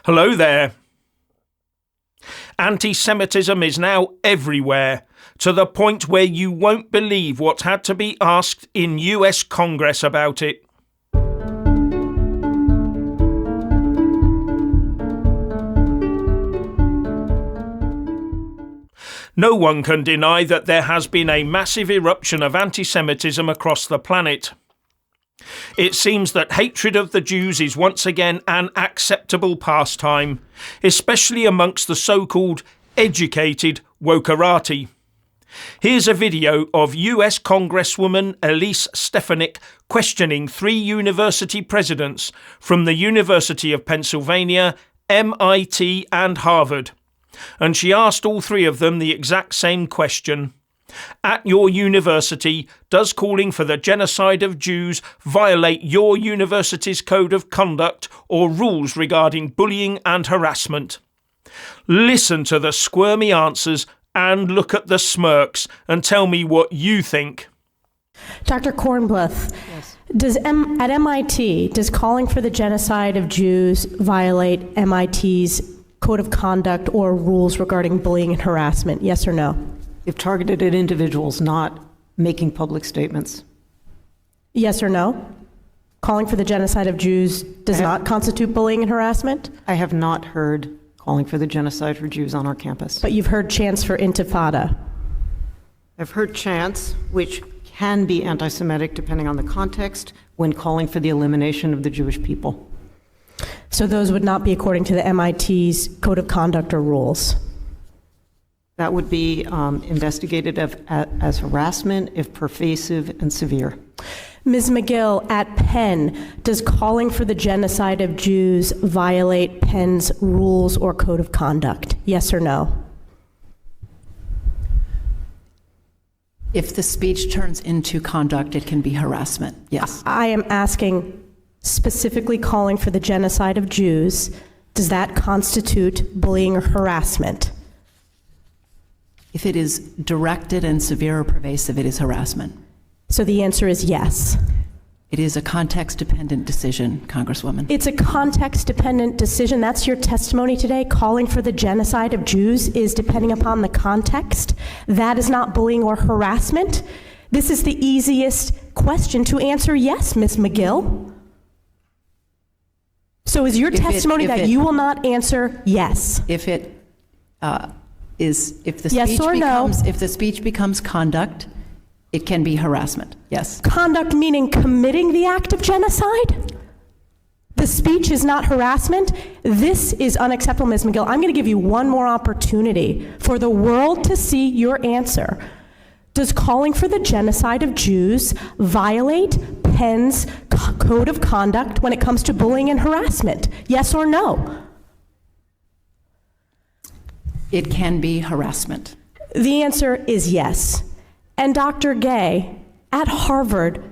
Hello there. Anti-Semitism is now everywhere, to the point where you won't believe what had to be asked in US Congress about it. No one can deny that there has been a massive eruption of anti-Semitism across the planet. It seems that hatred of the Jews is once again an acceptable pastime, especially amongst the so-called educated wokerati. Here's a video of US Congresswoman Elise Stefanik questioning 3 university presidents from the University of Pennsylvania, MIT and Harvard. And she asked all 3 of them the exact same question. At your university, does calling for the genocide of Jews violate your university's code of conduct or rules regarding bullying and harassment? Listen to the squirmy answers and look at the smirks and tell me what you think. Dr. Kornbluth, Yes. at MIT, does calling for the genocide of Jews violate MIT's code of conduct or rules regarding bullying and harassment? Yes or no? If targeted at individuals, not making public statements. Yes or no? Calling for the genocide of Jews does not constitute bullying and harassment? I have not heard calling for the genocide for Jews on our campus. But you've heard chants for intifada. I've heard chants, which can be anti-Semitic depending on the context, when calling for the elimination of the Jewish people. So those would not be according to the MIT's code of conduct or rules? That would be investigated as harassment if pervasive and severe. Ms. McGill, at Penn, does calling for the genocide of Jews violate Penn's rules or code of conduct? Yes or no? If the speech turns into conduct, it can be harassment, yes. I am asking specifically calling for the genocide of Jews. Does that constitute bullying or harassment? If it is directed and severe or pervasive, it is harassment. So the answer is yes. It is a context-dependent decision, Congresswoman. It's a context-dependent decision. That's your testimony today. Calling for the genocide of Jews is depending upon the context. That is not bullying or harassment. This is the easiest question to answer yes, Ms. McGill. So is your testimony that you will not answer yes? If it if the Yes speech or no? becomes if the speech becomes conduct, it can be harassment. Yes. Conduct meaning committing the act of genocide? The speech is not harassment? This is unacceptable, Ms. McGill. I'm going to give you one more opportunity for the world to see your answer. Does calling for the genocide of Jews violate Penn's code of conduct when it comes to bullying and harassment? Yes or no? It can be harassment. The answer is yes. And Dr. Gay, at Harvard,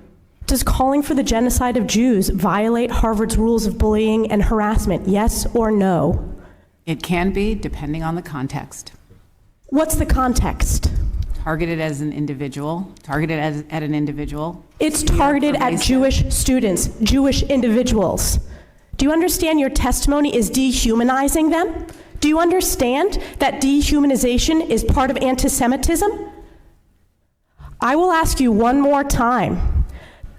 does calling for the genocide of Jews violate Harvard's rules of bullying and harassment? Yes or no? It can be, depending on the context. What's the context? Targeted as an individual, targeted at an individual. It's targeted at Jewish students, Jewish individuals. Do you understand your testimony is dehumanizing them? Do you understand that dehumanization is part of anti-Semitism? I will ask you one more time.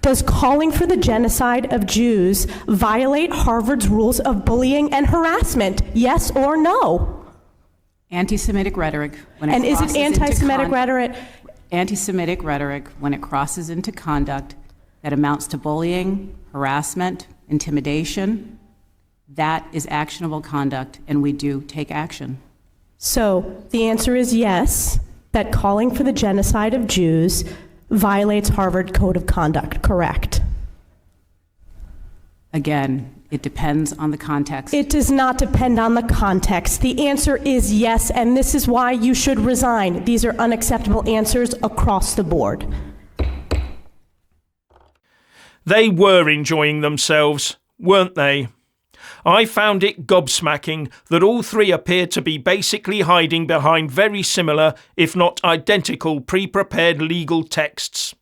Does calling for the genocide of Jews violate Harvard's rules of bullying and harassment? Yes or no? Anti-Semitic rhetoric. And is it anti-Semitic rhetoric? Anti-Semitic rhetoric when it crosses into conduct that amounts to bullying, harassment, intimidation, that is actionable conduct, and we do take action. So the answer is yes, that calling for the genocide of Jews violates Harvard Code of Conduct, correct? Again, it depends on the context. It does not depend on the context. The answer is yes, and this is why you should resign. These are unacceptable answers across the board. They were enjoying themselves, weren't they? I found it gobsmacking that all 3 appeared to be basically hiding behind very similar, if not identical, pre-prepared legal texts.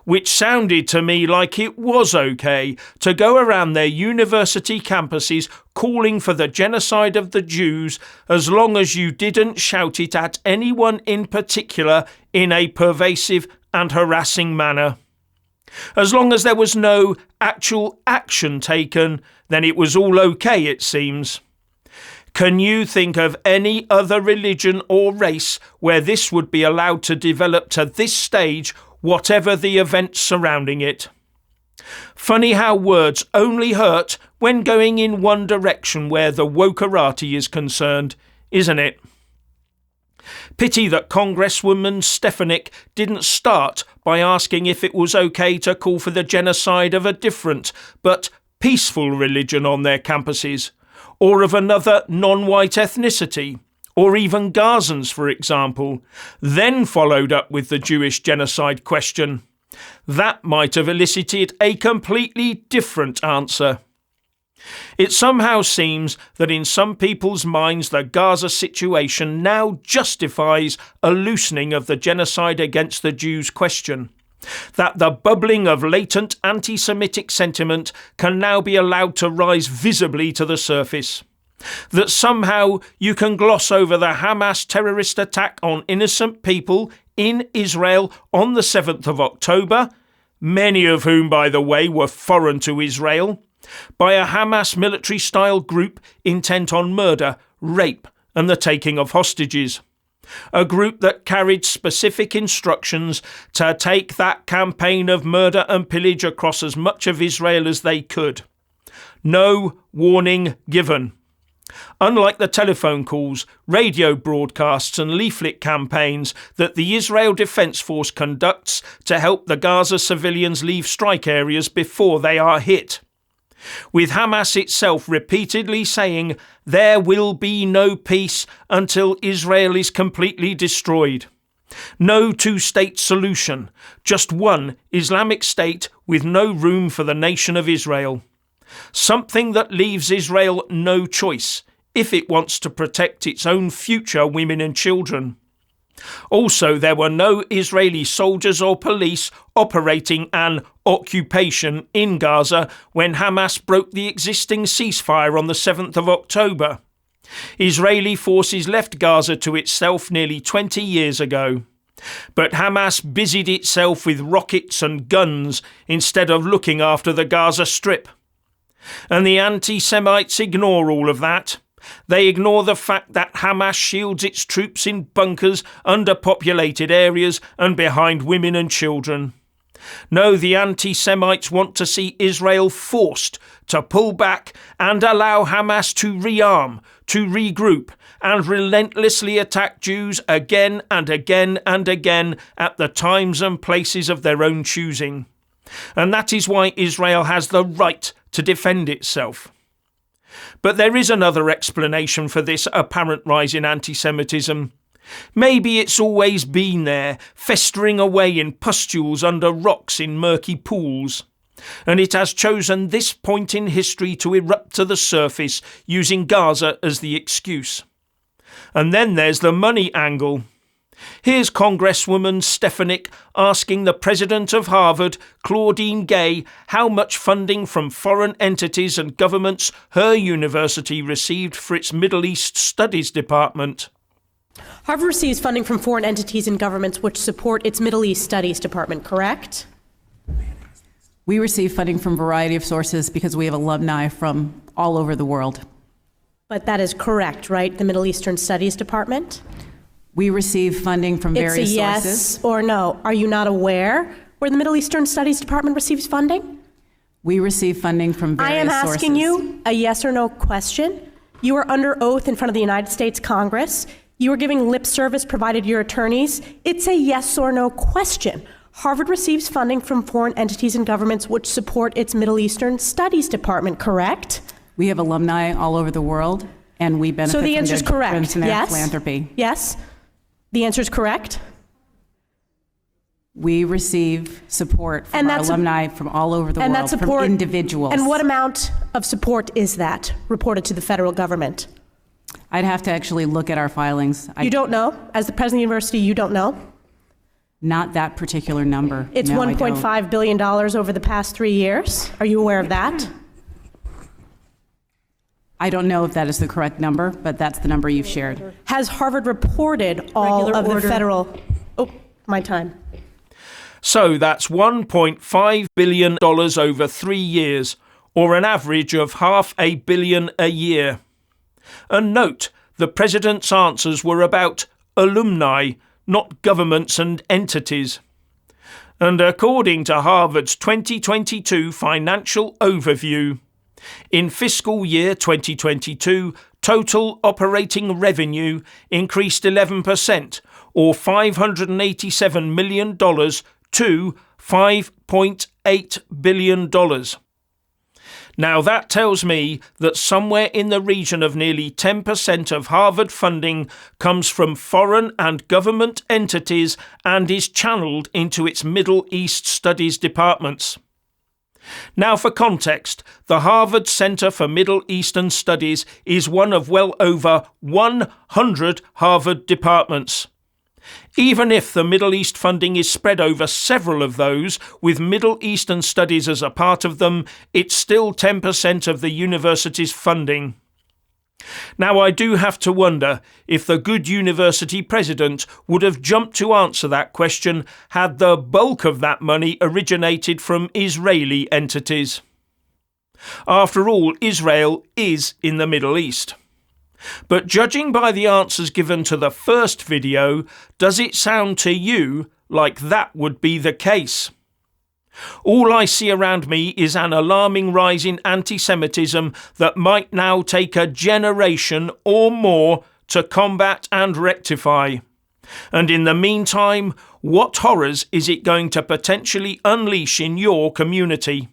which sounded to me like it was okay to go around their university campuses calling for the genocide of the Jews as long as you didn't shout it at anyone in particular in a pervasive and harassing manner. As long as there was no actual action taken, then it was all okay, it seems. Can you think of any other religion or race where this would be allowed to develop to this stage, whatever the events surrounding it? Funny how words only hurt when going in one direction where the wokerati is concerned, isn't it? Pity that Congresswoman Stefanik didn't start by asking if it was okay to call for the genocide of a different but peaceful religion on their campuses, or of another non-white ethnicity, or even Gazans, for example, then followed up with the Jewish genocide question. That might have elicited a completely different answer. It somehow seems that in some people's minds the Gaza situation now justifies a loosening of the genocide against the Jews question, that the bubbling of latent anti-Semitic sentiment can now be allowed to rise visibly to the surface, that somehow you can gloss over the Hamas terrorist attack on innocent people in Israel on the 7th of October, many of whom, by the way, were foreign to Israel, by a Hamas military-style group intent on murder, rape and the taking of hostages. A group that carried specific instructions to take that campaign of murder and pillage across as much of Israel as they could. No warning given. Unlike the telephone calls, radio broadcasts and leaflet campaigns that the Israel Defense Force conducts to help the Gaza civilians leave strike areas before they are hit, with Hamas itself repeatedly saying there will be no peace until Israel is completely destroyed. No two-state solution, just one Islamic state with no room for the nation of Israel. Something that leaves Israel no choice if it wants to protect its own future women and children. Also, there were no Israeli soldiers or police operating an occupation in Gaza when Hamas broke the existing ceasefire on the 7th of October. Israeli forces left Gaza to itself nearly 20 years ago. But Hamas busied itself with rockets and guns instead of looking after the Gaza Strip. And the anti-Semites ignore all of that. They ignore the fact that Hamas shields its troops in bunkers, underpopulated areas and behind women and children. No, the anti-Semites want to see Israel forced to pull back and allow Hamas to rearm, to regroup and relentlessly attack Jews again and again and again at the times and places of their own choosing. And that is why Israel has the right to defend itself. But there is another explanation for this apparent rise in anti-Semitism. Maybe it's always been there, festering away in pustules under rocks in murky pools, and it has chosen this point in history to erupt to the surface, using Gaza as the excuse. And then there's the money angle. Here's Congresswoman Stefanik asking the president of Harvard, Claudine Gay, how much funding from foreign entities and governments her university received for its Middle East Studies department. Harvard receives funding from foreign entities and governments which support its Middle East Studies department, correct? We receive funding from a variety of sources because we have alumni from all over the world. But that is correct, right? The Middle Eastern Studies department? We receive funding from various sources. It's a yes or no. Are you not aware where the Middle Eastern Studies department receives funding? We receive funding from various sources. I am asking you a yes or no question. You are under oath in front of the United States Congress. You are giving lip service provided your attorneys. It's a yes or no question. Harvard receives funding from foreign entities and governments which support its Middle Eastern Studies department, correct? We have alumni all over the world, and we benefit so the answer is correct. from yes? philanthropy. Yes? The answer is correct? We receive support from our alumni from all over the world, from individuals. And what amount of support is that reported to the federal government? I'd have to actually look at our filings. You don't know? As the president of the university, you don't know? Not that particular number. It's No, I don't. $1.5 billion over the past 3 years. Are you aware of that? I don't know if that is the correct number, but that's the number you've shared. Has Harvard reported all Regular of the order. federal... Oh, my time. So that's $1.5 billion over 3 years, or an average of $500 million a year. And note, the President's answers were about alumni, not governments and entities. And according to Harvard's 2022 Financial Overview, in fiscal year 2022, total operating revenue increased 11%, or $587 million to $5.8 billion. Now that tells me that somewhere in the region of nearly 10% of Harvard funding comes from foreign and government entities and is channeled into its Middle East Studies departments. Now for context, the Harvard Center for Middle Eastern Studies is one of well over 100 Harvard departments. Even if the Middle East funding is spread over several of those, with Middle Eastern Studies as a part of them, it's still 10% of the university's funding. Now I do have to wonder if the good university president would have jumped to answer that question had the bulk of that money originated from Israeli entities. After all, Israel is in the Middle East. But judging by the answers given to the first video, does it sound to you like that would be the case? All I see around me is an alarming rise in anti-Semitism that might now take a generation or more to combat and rectify. And in the meantime, what horrors is it going to potentially unleash in your community?